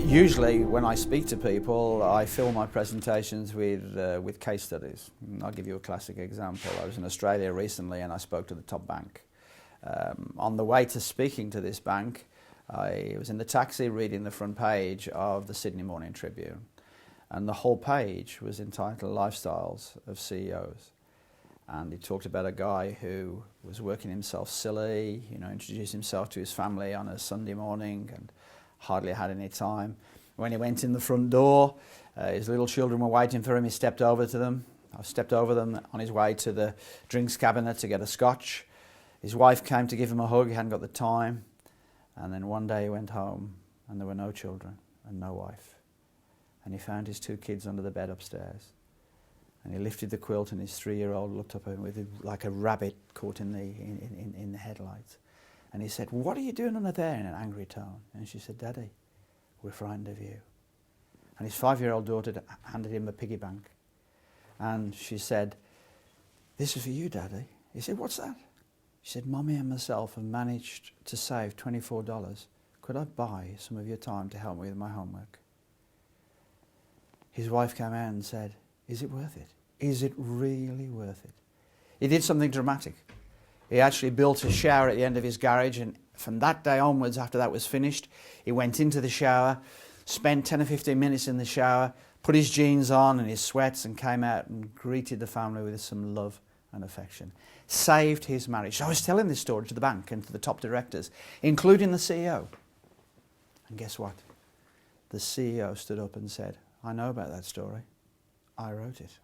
Usually when I speak to people, I fill my presentations with case studies. I'll give you a classic example. I was in Australia recently and I spoke to the top bank. On the way to speaking to this bank, I was in the taxi reading the front page of the Sydney Morning Tribune, and the whole page was entitled Lifestyles of CEOs. And he talked about a guy who was working himself silly, introduced himself to his family on a Sunday morning and hardly had any time. When he went in the front door, his little children were waiting for him. He stepped over to them. I stepped over them on his way to the drinks cabinet to get a scotch. His wife came to give him a hug. He hadn't got the time. And then one day he went home and there were no children and no wife. And he found his 2 kids under the bed upstairs. And he lifted the quilt and his 3-year-old looked up at him like a rabbit caught in the headlights. And he said, "What are you doing under there?" in an angry tone. And she said, "Daddy, we're frightened of you." And his 5-year-old daughter handed him a piggy bank. And she said, "This is for you, Daddy." He said, "What's that?" She said, "Mommy and myself have managed to save $24. Could I buy some of your time to help me with my homework?" His wife came out and said, "Is it worth it? Is it really worth it?" He did something dramatic. He actually built a shower at the end of his garage, and from that day onwards, after that was finished, he went into the shower, spent 10 or 15 minutes in the shower, put his jeans on and his sweats and came out and greeted the family with some love and affection. Saved his marriage. So I was telling this story to the bank and to the top directors, including the CEO. And guess what? The CEO stood up and said, "I know about that story. I wrote it."